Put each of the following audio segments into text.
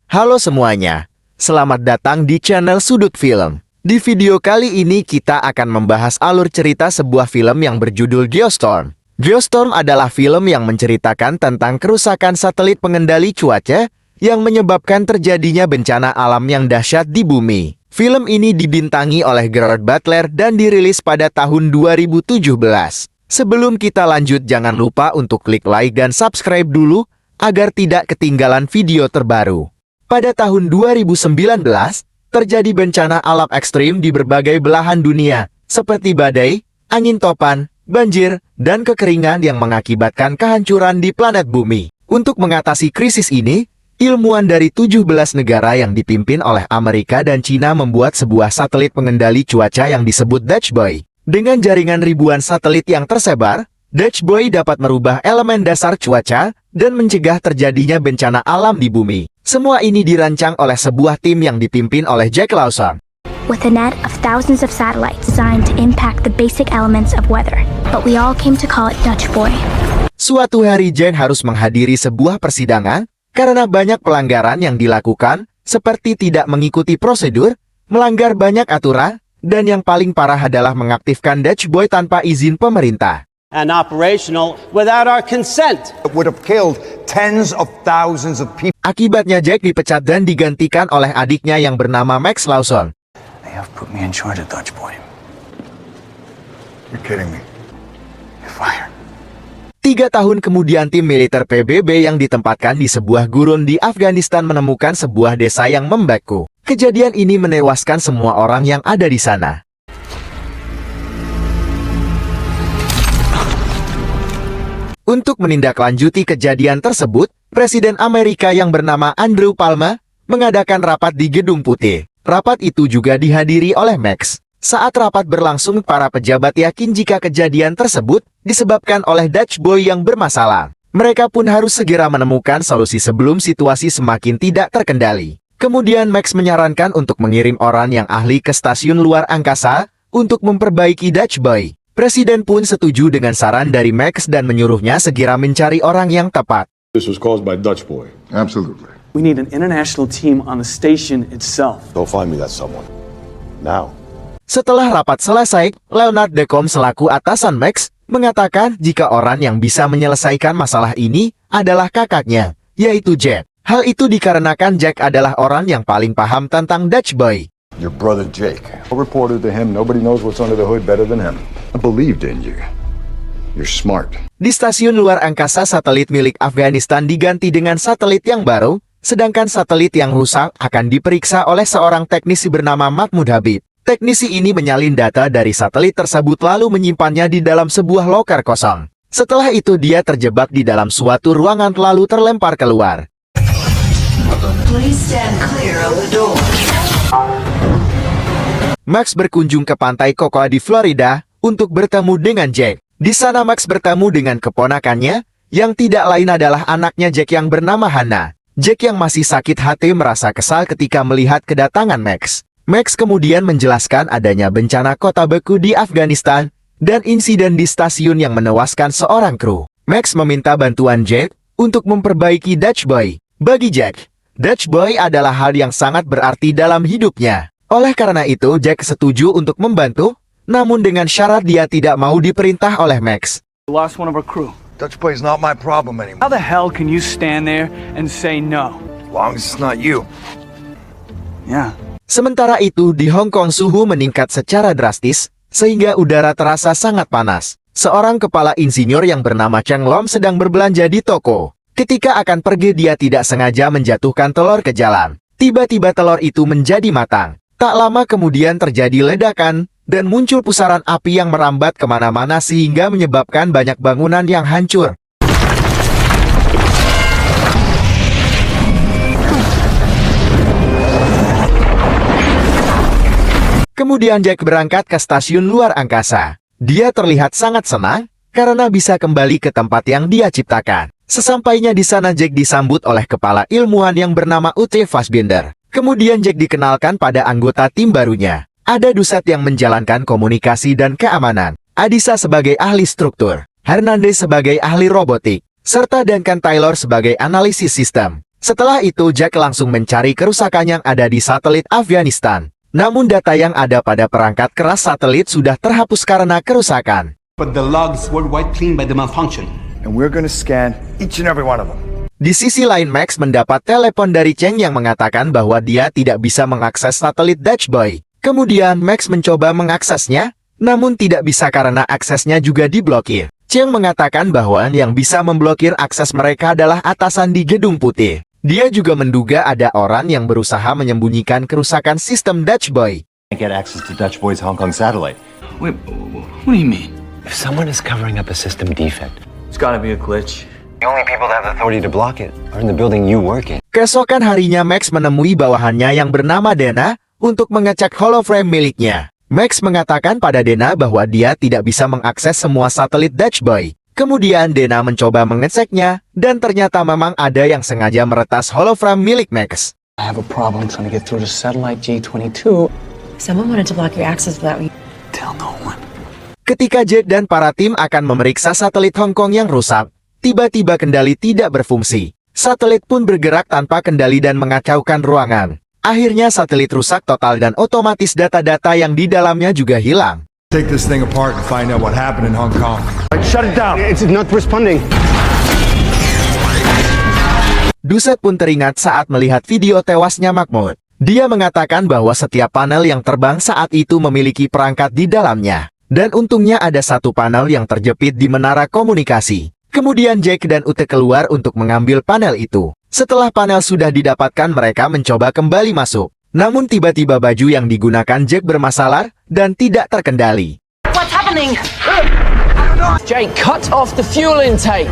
Halo semuanya, selamat datang di channel Sudut Film. Di video kali ini kita akan membahas alur cerita sebuah film yang berjudul Geostorm. Geostorm adalah film yang menceritakan tentang kerusakan satelit pengendali cuaca yang menyebabkan terjadinya bencana alam yang dahsyat di bumi. Film ini dibintangi oleh Gerard Butler dan dirilis pada tahun 2017. Sebelum kita lanjut, jangan lupa untuk klik like dan subscribe dulu agar tidak ketinggalan video terbaru. Pada tahun 2019, terjadi bencana alam ekstrim di berbagai belahan dunia, seperti badai, angin topan, banjir, dan kekeringan yang mengakibatkan kehancuran di planet bumi. Untuk mengatasi krisis ini, ilmuwan dari 17 negara yang dipimpin oleh Amerika dan Cina membuat sebuah satelit pengendali cuaca yang disebut Dutch Boy. Dengan jaringan ribuan satelit yang tersebar, Dutch Boy dapat merubah elemen dasar cuaca dan mencegah terjadinya bencana alam di bumi. Semua ini dirancang oleh sebuah tim yang dipimpin oleh Jack Lawson. With a net of thousands of satellites designed to impact the basic elements of weather, but we all came to call it Dutch Boy. Suatu hari Jack harus menghadiri sebuah persidangan karena banyak pelanggaran yang dilakukan, seperti tidak mengikuti prosedur, melanggar banyak aturan, dan yang paling parah adalah mengaktifkan Dutch Boy tanpa izin pemerintah. And operational without our consent. It would have killed tens of thousands of people. Akibatnya Jack dipecat dan digantikan oleh adiknya yang bernama Max Lawson. They have put me in charge of Dutch Boy. You're kidding me. You're fired. 3 tahun kemudian tim militer PBB yang ditempatkan di sebuah gurun di Afghanistan menemukan sebuah desa yang membeku. Kejadian ini menewaskan semua orang yang ada di sana. Untuk menindaklanjuti kejadian tersebut, Presiden Amerika yang bernama Andrew Palmer mengadakan rapat di Gedung Putih. Rapat itu juga dihadiri oleh Max. Saat rapat berlangsung, para pejabat yakin jika kejadian tersebut disebabkan oleh Dutch Boy yang bermasalah. Mereka pun harus segera menemukan solusi sebelum situasi semakin tidak terkendali. Kemudian Max menyarankan untuk mengirim orang yang ahli ke stasiun luar angkasa untuk memperbaiki Dutch Boy. Presiden pun setuju dengan saran dari Max dan menyuruhnya segera mencari orang yang tepat. This was caused by Dutch Boy. Absolutely. We need an international team on the station itself. Go find me that someone. Now. Setelah rapat selesai, Leonard Decombe selaku atasan Max mengatakan jika orang yang bisa menyelesaikan masalah ini adalah kakaknya, yaitu Jack. Hal itu dikarenakan Jack adalah orang yang paling paham tentang Dutch Boy. Your brother Jake. I reported to him, nobody knows what's under the hood better than him. I believed in you. You're smart. Di stasiun luar angkasa, satelit milik Afghanistan diganti dengan satelit yang baru, sedangkan satelit yang rusak akan diperiksa oleh seorang teknisi bernama Mahmoud Habib. Teknisi ini menyalin data dari satelit tersebut lalu menyimpannya di dalam sebuah loker kosong. Setelah itu dia terjebak di dalam suatu ruangan lalu terlempar keluar. Please stand clear of the door. Max berkunjung ke pantai Cocoa di Florida untuk bertemu dengan Jack. Di sana Max bertemu dengan keponakannya, yang tidak lain adalah anaknya Jack yang bernama Hannah. Jack yang masih sakit hati merasa kesal ketika melihat kedatangan Max. Max kemudian menjelaskan adanya bencana kota beku di Afghanistan dan insiden di stasiun yang menewaskan seorang kru. Max meminta bantuan Jack untuk memperbaiki Dutch Boy. Bagi Jack, Dutch Boy adalah hal yang sangat berarti dalam hidupnya. Oleh karena itu, Jack setuju untuk membantu, namun dengan syarat dia tidak mau diperintah oleh Max. We lost one of our crew. Dutch Boy's not my problem anymore. How the hell can you stand there and say no? As long as it's not you. Yeah. Sementara itu, di Hong Kong suhu meningkat secara drastis, sehingga udara terasa sangat panas. Seorang kepala insinyur yang bernama Cheng Lom sedang berbelanja di toko. Ketika akan pergi, dia tidak sengaja menjatuhkan telur ke jalan. Tiba-tiba telur itu menjadi matang. Tak lama kemudian terjadi ledakan, dan muncul pusaran api yang merambat kemana-mana sehingga menyebabkan banyak bangunan yang hancur. Kemudian Jack berangkat ke stasiun luar angkasa. Dia terlihat sangat senang, karena bisa kembali ke tempat yang dia ciptakan. Sesampainya di sana, Jack disambut oleh kepala ilmuwan yang bernama Ute Fassbinder. Kemudian Jack dikenalkan pada anggota tim barunya. Ada Dusat yang menjalankan komunikasi dan keamanan, Adisa sebagai ahli struktur, Hernandez sebagai ahli robotik, serta Duncan Taylor sebagai analisis sistem. Setelah itu Jack langsung mencari kerusakan yang ada di satelit Afghanistan. Namun data yang ada pada perangkat keras satelit sudah terhapus karena kerusakan. But the logs were wiped clean by the malfunction. And we're gonna scan each and every one of them. Di sisi lain Max mendapat telepon dari Cheng yang mengatakan bahwa dia tidak bisa mengakses satelit Dutch Boy. Kemudian Max mencoba mengaksesnya, namun tidak bisa karena aksesnya juga diblokir. Cheng mengatakan bahwa yang bisa memblokir akses mereka adalah atasan di Gedung Putih. Dia juga menduga ada orang yang berusaha menyembunyikan kerusakan sistem Dutch Boy. Can't get access to Dutch Boy's Hong Kong satellite. Wait, what do you mean? If someone is covering up a system defect, It's gotta be a glitch. the only people that have the authority to block it are in the building you work in. Keesokan harinya Max menemui bawahannya yang bernama Dana untuk mengecek holoframe miliknya. Max mengatakan pada Dana bahwa dia tidak bisa mengakses semua satelit Dutch Boy. Kemudian Dana mencoba mengeceknya, dan ternyata memang ada yang sengaja meretas holoframe milik Max. I have a problem trying to get through to satellite J22. Someone wanted to block your access without you. Tell no one. Ketika Jack dan para tim akan memeriksa satelit Hong Kong yang rusak, tiba-tiba kendali tidak berfungsi. Satelit pun bergerak tanpa kendali dan mengacaukan ruangan. Akhirnya satelit rusak total dan otomatis data-data yang di dalamnya juga hilang. Take this thing apart and find out what happened in Hong Kong. Shut it down. It's not responding. Duset pun teringat saat melihat video tewasnya Mahmoud. Dia mengatakan bahwa setiap panel yang terbang saat itu memiliki perangkat di dalamnya. Dan untungnya ada satu panel yang terjepit di menara komunikasi. Kemudian Jack dan Ute keluar untuk mengambil panel itu. Setelah panel sudah didapatkan mereka mencoba kembali masuk. Namun tiba-tiba baju yang digunakan Jack bermasalah dan tidak terkendali. What's happening? Jake, cut off the fuel intake.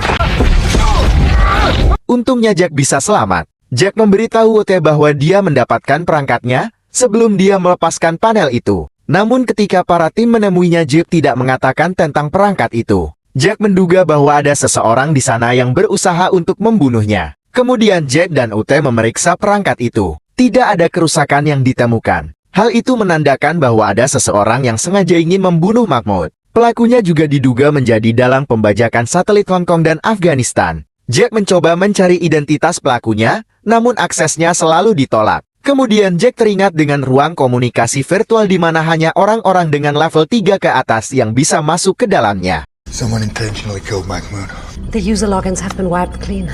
Untungnya Jack bisa selamat. Jack memberitahu Ute bahwa dia mendapatkan perangkatnya sebelum dia melepaskan panel itu. Namun ketika para tim menemuinya, Jack tidak mengatakan tentang perangkat itu. Jack menduga bahwa ada seseorang di sana yang berusaha untuk membunuhnya. Kemudian Jack dan Ute memeriksa perangkat itu. Tidak ada kerusakan yang ditemukan. Hal itu menandakan bahwa ada seseorang yang sengaja ingin membunuh Mahmoud. Pelakunya juga diduga menjadi dalang pembajakan satelit Hong Kong dan Afghanistan. Jack mencoba mencari identitas pelakunya, namun aksesnya selalu ditolak. Kemudian Jack teringat dengan ruang komunikasi virtual di mana hanya orang-orang dengan level 3 ke atas yang bisa masuk ke dalamnya. Someone intentionally killed Mahmoud. The user logins have been wiped clean.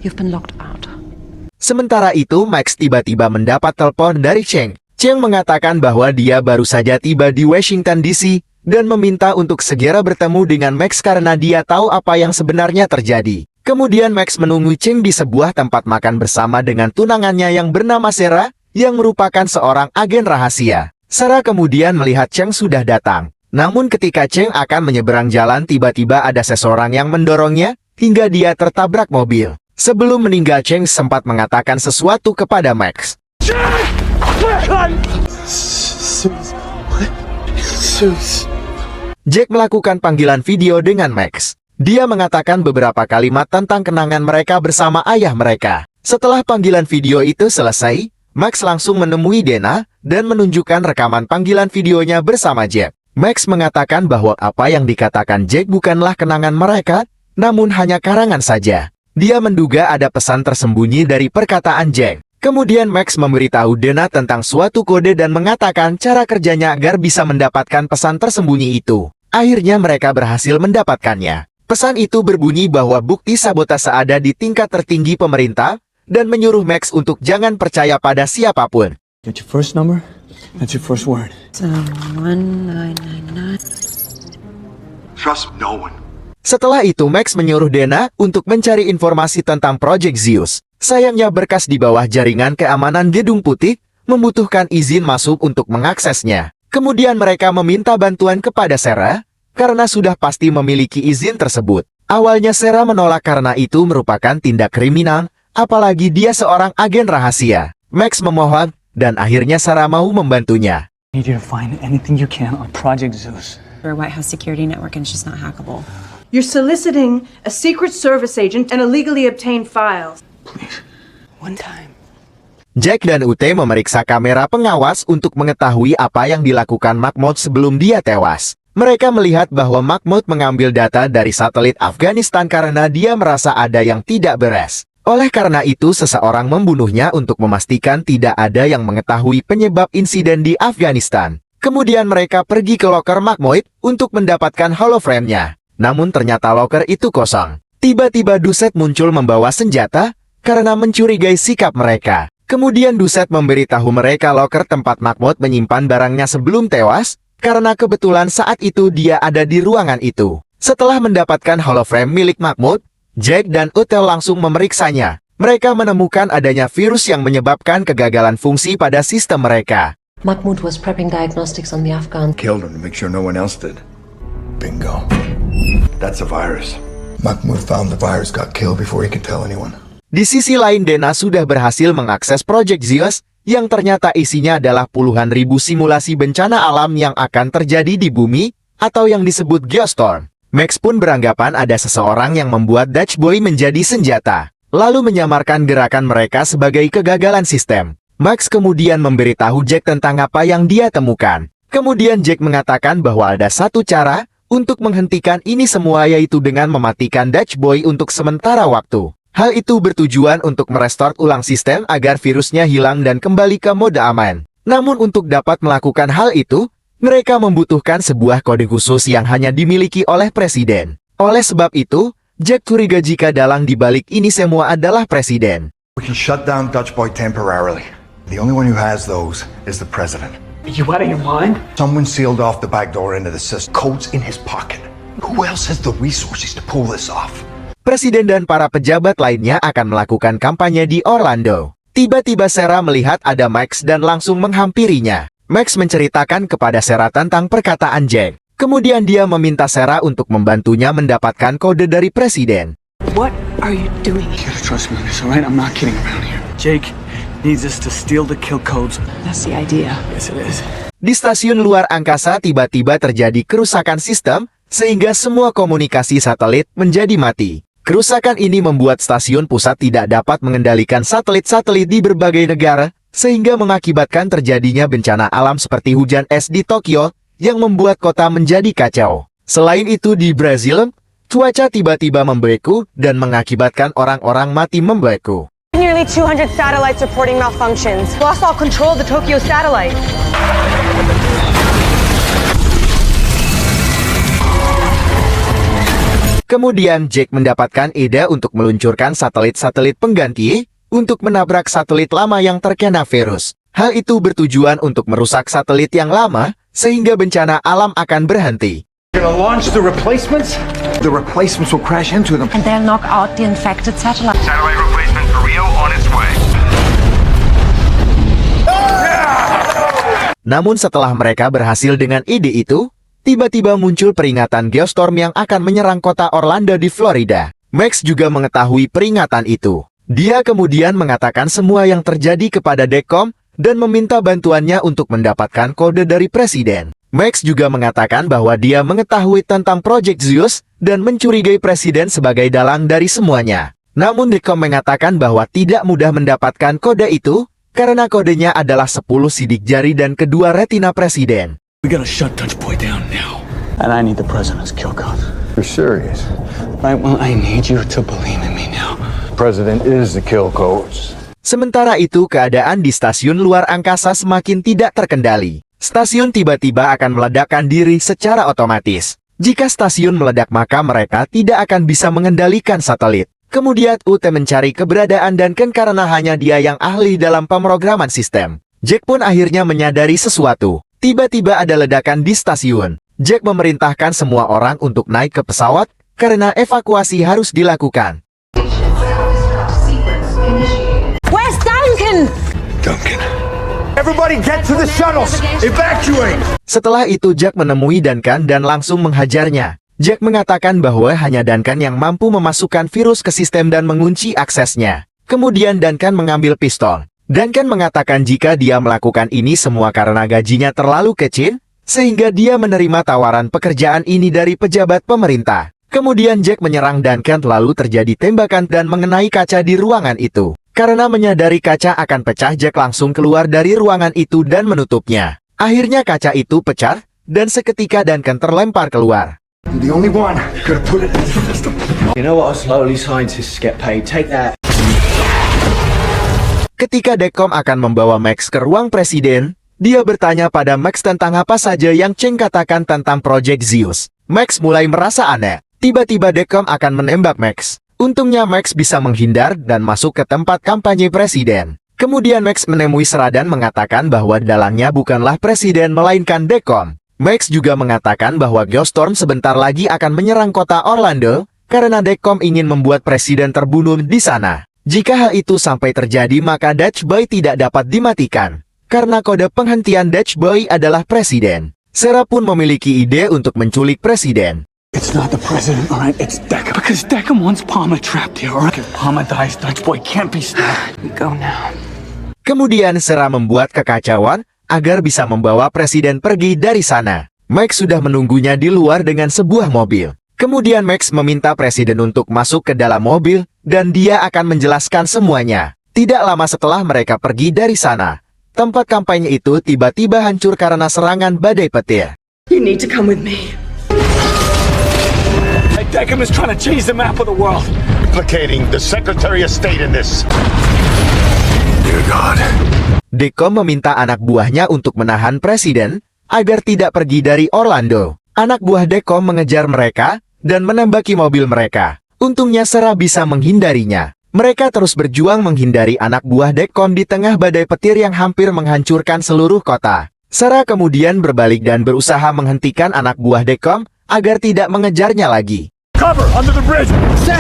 You've been locked out. Sementara itu, Max tiba-tiba mendapat telepon dari Cheng. Cheng mengatakan bahwa dia baru saja tiba di Washington DC dan meminta untuk segera bertemu dengan Max karena dia tahu apa yang sebenarnya terjadi. Kemudian Max menunggu Cheng di sebuah tempat makan bersama dengan tunangannya yang bernama Sarah, yang merupakan seorang agen rahasia. Sarah kemudian melihat Cheng sudah datang. Namun ketika Cheng akan menyeberang jalan, tiba-tiba ada seseorang yang mendorongnya, hingga dia tertabrak mobil. Sebelum meninggal, Cheng sempat mengatakan sesuatu kepada Max. Jack melakukan panggilan video dengan Max. Dia mengatakan beberapa kalimat tentang kenangan mereka bersama ayah mereka. Setelah panggilan video itu selesai, Max langsung menemui Dana dan menunjukkan rekaman panggilan videonya bersama Jack. Max mengatakan bahwa apa yang dikatakan Jack bukanlah kenangan mereka, namun hanya karangan saja. Dia menduga ada pesan tersembunyi dari perkataan Jack. Kemudian Max memberitahu Dana tentang suatu kode dan mengatakan cara kerjanya agar bisa mendapatkan pesan tersembunyi itu. Akhirnya mereka berhasil mendapatkannya. Pesan itu berbunyi bahwa bukti sabotase ada di tingkat tertinggi pemerintah dan menyuruh Max untuk jangan percaya pada siapapun. Get your first number, that's your first word. 1999. Trust no one. Setelah itu Max menyuruh Dana untuk mencari informasi tentang Project Zeus. Sayangnya berkas di bawah jaringan keamanan Gedung Putih membutuhkan izin masuk untuk mengaksesnya. Kemudian mereka meminta bantuan kepada Sarah, karena sudah pasti memiliki izin tersebut. Awalnya Sarah menolak karena itu merupakan tindak kriminal, apalagi dia seorang agen rahasia. Max memohon, dan akhirnya Sarah mau membantunya. I need you to find anything you can on Project Zeus. For a White House security network and she's not hackable. You're soliciting a Secret Service agent and illegally obtained files. Please, one time. Jack dan Ute memeriksa kamera pengawas untuk mengetahui apa yang dilakukan Mahmoud sebelum dia tewas. Mereka melihat bahwa Mahmoud mengambil data dari satelit Afghanistan karena dia merasa ada yang tidak beres. Oleh karena itu seseorang membunuhnya untuk memastikan tidak ada yang mengetahui penyebab insiden di Afghanistan. Kemudian mereka pergi ke loker Mahmoud untuk mendapatkan holoframe-nya. Namun ternyata loker itu kosong. Tiba-tiba Duset muncul membawa senjata karena mencurigai sikap mereka. Kemudian Duset memberitahu mereka loker tempat Mahmoud menyimpan barangnya sebelum tewas, karena kebetulan saat itu dia ada di ruangan itu. Setelah mendapatkan holoframe milik Mahmoud, Jack dan Utel langsung memeriksanya. Mereka menemukan adanya virus yang menyebabkan kegagalan fungsi pada sistem mereka. Mahmoud was prepping diagnostics on the Afghan. Killed him to make sure no one else did. Bingo. That's a virus. Mahmoud found the virus, got killed before he could tell anyone. Di sisi lain, Dana sudah berhasil mengakses Project Zeus, yang ternyata isinya adalah puluhan ribu simulasi bencana alam yang akan terjadi di bumi, atau yang disebut Geostorm. Max pun beranggapan ada seseorang yang membuat Dutch Boy menjadi senjata, lalu menyamarkan gerakan mereka sebagai kegagalan sistem. Max kemudian memberitahu Jack tentang apa yang dia temukan. Kemudian Jack mengatakan bahwa ada satu cara untuk menghentikan ini semua, yaitu dengan mematikan Dutch Boy untuk sementara waktu. Hal itu bertujuan untuk merestore ulang sistem agar virusnya hilang dan kembali ke mode aman. Namun untuk dapat melakukan hal itu, mereka membutuhkan sebuah kode khusus yang hanya dimiliki oleh presiden. Oleh sebab itu, Jack curiga jika dalang di balik ini semua adalah presiden. We can shut down Dutch Boy temporarily. The only one who has those is the president. Are you out of your mind? Someone sealed off the back door into the system. Code's in his pocket. Who else has the resources to pull this off? Presiden dan para pejabat lainnya akan melakukan kampanye di Orlando. Tiba-tiba Sarah melihat ada Max dan langsung menghampirinya. Max menceritakan kepada Sarah tentang perkataan Jack. Kemudian dia meminta Sarah untuk membantunya mendapatkan kode dari presiden. What are you doing? You gotta trust me on this, alright? I'm not kidding around here. Jake needs us to steal the kill codes. That's the idea. Yes, it is. Di stasiun luar angkasa tiba-tiba terjadi kerusakan sistem, sehingga semua komunikasi satelit menjadi mati. Kerusakan ini membuat stasiun pusat tidak dapat mengendalikan satelit-satelit di berbagai negara, sehingga mengakibatkan terjadinya bencana alam seperti hujan es di Tokyo, yang membuat kota menjadi kacau. Selain itu di Brazil, cuaca tiba-tiba membeku dan mengakibatkan orang-orang mati membeku. Nearly 200 satellites reporting malfunctions. Lost all control of the Tokyo satellite. Kemudian Jack mendapatkan ide untuk meluncurkan satelit-satelit pengganti untuk menabrak satelit lama yang terkena virus. Hal itu bertujuan untuk merusak satelit yang lama sehingga bencana alam akan berhenti. You're gonna launch the replacements? The replacements will crash into them. And they'll knock out the infected satellite. Satellite replacement for Rio on its way. Namun setelah mereka berhasil dengan ide itu, tiba-tiba muncul peringatan Geostorm yang akan menyerang kota Orlando di Florida. Max juga mengetahui peringatan itu. Dia kemudian mengatakan semua yang terjadi kepada Dekom dan meminta bantuannya untuk mendapatkan kode dari presiden. Max juga mengatakan bahwa dia mengetahui tentang Project Zeus dan mencurigai presiden sebagai dalang dari semuanya. Namun Dekom mengatakan bahwa tidak mudah mendapatkan kode itu karena kodenya adalah 10 sidik jari dan kedua retina presiden. We gotta shut Dutch Boy down now. And I need the president's kill code. You're serious? Right, well, I need you to believe in me now. President is the kill codes. Sementara itu keadaan di stasiun luar angkasa semakin tidak terkendali. Stasiun tiba-tiba akan meledakkan diri secara otomatis. Jika stasiun meledak maka mereka tidak akan bisa mengendalikan satelit. Kemudian UT mencari keberadaan dan Ken karena hanya dia yang ahli dalam pemrograman sistem. Jack pun akhirnya menyadari sesuatu. Tiba-tiba ada ledakan di stasiun. Jack memerintahkan semua orang untuk naik ke pesawat karena evakuasi harus dilakukan. Where's Duncan? Duncan. Everybody get to the shuttles! Evacuate! Setelah itu Jack menemui Duncan dan langsung menghajarnya. Jack mengatakan bahwa hanya Duncan yang mampu memasukkan virus ke sistem dan mengunci aksesnya. Kemudian Duncan mengambil pistol. Duncan mengatakan jika dia melakukan ini semua karena gajinya terlalu kecil, sehingga dia menerima tawaran pekerjaan ini dari pejabat pemerintah. Kemudian Jack menyerang Duncan lalu terjadi tembakan dan mengenai kaca di ruangan itu. Karena menyadari kaca akan pecah, Jack langsung keluar dari ruangan itu dan menutupnya. Akhirnya kaca itu pecah, dan seketika Duncan terlempar keluar. I'm the only one who could have put it in the system. You know what us lowly scientists get paid? Take that. Ketika Dekom akan membawa Max ke ruang presiden, dia bertanya pada Max tentang apa saja yang Cheng katakan tentang Project Zeus. Max mulai merasa aneh. Tiba-tiba Dekom akan menembak Max. Untungnya Max bisa menghindar dan masuk ke tempat kampanye presiden. Kemudian Max menemui Sera dan mengatakan bahwa dalangnya bukanlah presiden melainkan Dekom. Max juga mengatakan bahwa Geostorm sebentar lagi akan menyerang kota Orlando, karena Dekom ingin membuat presiden terbunuh di sana. Jika hal itu sampai terjadi maka Dutch Boy tidak dapat dimatikan. Karena kode penghentian Dutch Boy adalah presiden. Sera pun memiliki ide untuk menculik presiden. It's not the president, alright? It's Dekom. Because Dekom wants Palmer trapped here, alright? If Palmer dies, Dutch Boy can't be stopped. We go now. Kemudian Sera membuat kekacauan agar bisa membawa presiden pergi dari sana. Max sudah menunggunya di luar dengan sebuah mobil. Kemudian Max meminta presiden untuk masuk ke dalam mobil, dan dia akan menjelaskan semuanya. Tidak lama setelah mereka pergi dari sana, tempat kampanye itu tiba-tiba hancur karena serangan badai petir. You need to come with me. Dekom is trying to change the map of the world. Implicating the Secretary of State in this. Dear God. Dekom meminta anak buahnya untuk menahan presiden agar tidak pergi dari Orlando. Anak buah Dekom mengejar mereka dan menembaki mobil mereka. Untungnya Sera bisa menghindarinya. Mereka terus berjuang menghindari anak buah Dekom di tengah badai petir yang hampir menghancurkan seluruh kota. Sera kemudian berbalik dan berusaha menghentikan anak buah Dekom agar tidak mengejarnya lagi. Cover under the bridge. Sir!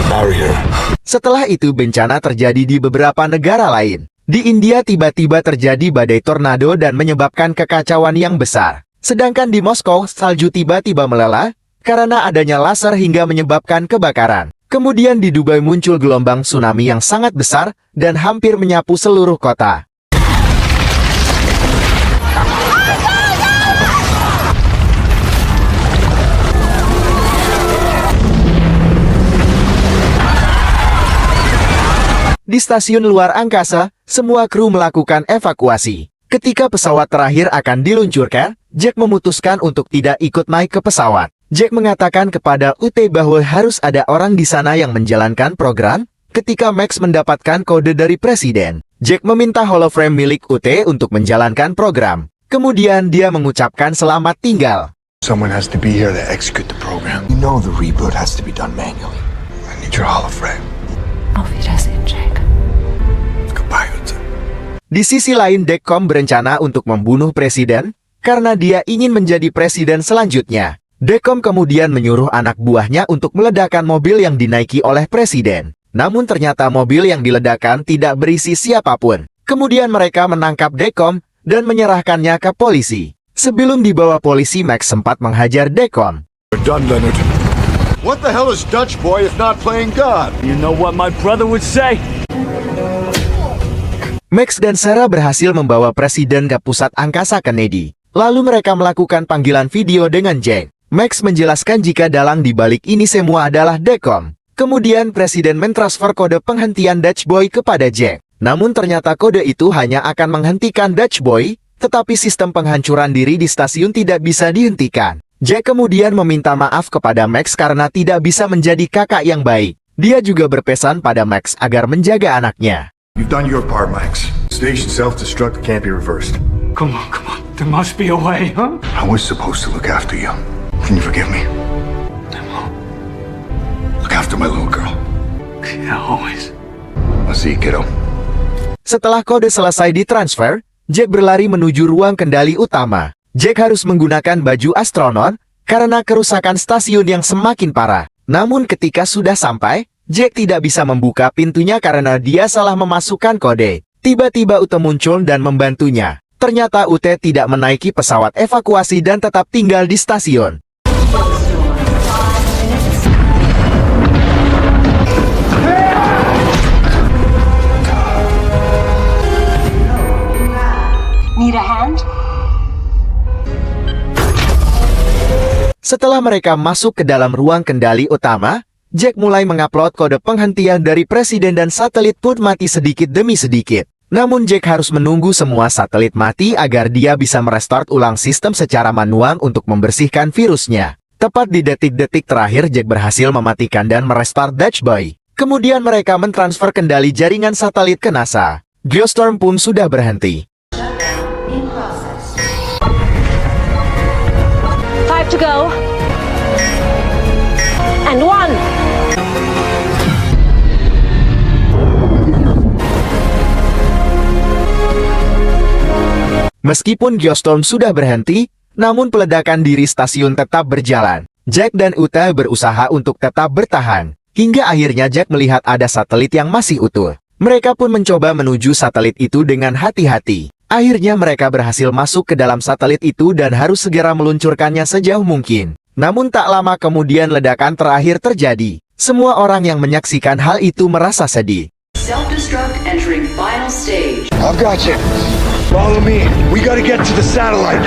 Barrier. Setelah itu bencana terjadi di beberapa negara lain. Di India tiba-tiba terjadi badai tornado dan menyebabkan kekacauan yang besar. Sedangkan di Moskow, salju tiba-tiba meleleh karena adanya laser hingga menyebabkan kebakaran. Kemudian di Dubai muncul gelombang tsunami yang sangat besar dan hampir menyapu seluruh kota. Di stasiun luar angkasa, semua kru melakukan evakuasi. Ketika pesawat terakhir akan diluncurkan, Jack memutuskan untuk tidak ikut naik ke pesawat. Jack mengatakan kepada UT bahwa harus ada orang di sana yang menjalankan program. Ketika Max mendapatkan kode dari presiden, Jack meminta holoframe milik UT untuk menjalankan program. Kemudian dia mengucapkan selamat tinggal. Someone has to be here to execute the program. You know the reboot has to be done manually. I need your holoframe. Auf Wiedersehen, Jack. Goodbye, Ute. Di sisi lain, Dekom berencana untuk membunuh presiden karena dia ingin menjadi presiden selanjutnya. Dekom kemudian menyuruh anak buahnya untuk meledakkan mobil yang dinaiki oleh presiden. Namun ternyata mobil yang diledakkan tidak berisi siapapun. Kemudian mereka menangkap Dekom dan menyerahkannya ke polisi. Sebelum dibawa polisi, Max sempat menghajar Dekom. We're done, Leonard. What the hell is Dutch Boy if not playing God? You know what my brother would say? Max dan Sera berhasil membawa presiden ke pusat angkasa Kennedy. Lalu mereka melakukan panggilan video dengan Jack. Max menjelaskan jika dalang di balik ini semua adalah Dekom. Kemudian presiden mentransfer kode penghentian Dutch Boy kepada Jack. Namun ternyata kode itu hanya akan menghentikan Dutch Boy, tetapi sistem penghancuran diri di stasiun tidak bisa dihentikan. Jack kemudian meminta maaf kepada Max karena tidak bisa menjadi kakak yang baik. Dia juga berpesan pada Max agar menjaga anaknya. You've done your part, Max. Station self-destruct can't be reversed. Come on, come on. There must be a way, huh? I was supposed to look after you. Can you forgive me? I won't. Look after my little girl. Yeah, always. I'll see you, kiddo. Setelah kode selesai ditransfer, Jack berlari menuju ruang kendali utama. Jack harus menggunakan baju astronot karena kerusakan stasiun yang semakin parah. Namun ketika sudah sampai, Jack tidak bisa membuka pintunya karena dia salah memasukkan kode. Tiba-tiba Ute muncul dan membantunya. Ternyata Ute tidak menaiki pesawat evakuasi dan tetap tinggal di stasiun. Need a hand? Setelah mereka masuk ke dalam ruang kendali utama, Jack mulai mengupload kode penghentian dari presiden dan satelit pun mati sedikit demi sedikit. Namun Jack harus menunggu semua satelit mati agar dia bisa merestart ulang sistem secara manual untuk membersihkan virusnya. Tepat di detik-detik terakhir, Jack berhasil mematikan dan merestart Dutch Boy. Kemudian mereka mentransfer kendali jaringan satelit ke NASA. Geostorm pun sudah berhenti. 5 to go. And 1. Meskipun Geostorm sudah berhenti, namun peledakan diri stasiun tetap berjalan. Jack dan Uta berusaha untuk tetap bertahan. Hingga akhirnya Jack melihat ada satelit yang masih utuh. Mereka pun mencoba menuju satelit itu dengan hati-hati. Akhirnya mereka berhasil masuk ke dalam satelit itu dan harus segera meluncurkannya sejauh mungkin. Namun tak lama kemudian ledakan terakhir terjadi. Semua orang yang menyaksikan hal itu merasa sedih. Self-destruct entering final stage. I've got you. Follow me. We gotta get to the satellite.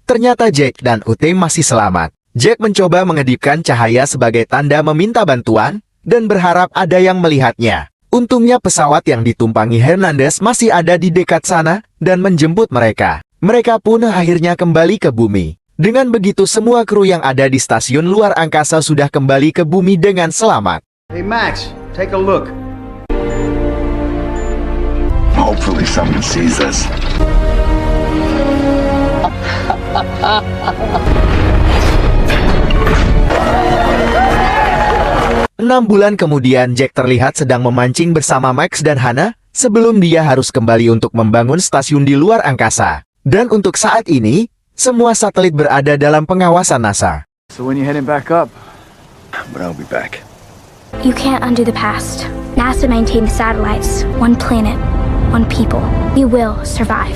Ternyata Jack dan Ute masih selamat. Jack mencoba mengedipkan cahaya sebagai tanda meminta bantuan, dan berharap ada yang melihatnya. Untungnya pesawat yang ditumpangi Hernandez masih ada di dekat sana, dan menjemput mereka. Mereka pun akhirnya kembali ke bumi. Dengan begitu semua kru yang ada di stasiun luar angkasa sudah kembali ke bumi dengan selamat. Hey Max, take a look. Hopefully someone sees us. 6 bulan kemudian Jack terlihat sedang memancing bersama Max dan Hannah, sebelum dia harus kembali untuk membangun stasiun di luar angkasa. Dan untuk saat ini, semua satelit berada dalam pengawasan NASA. So when you heading back up? But I'll be back. You can't undo the past. NASA maintained the satellites, one planet, one people. You will survive.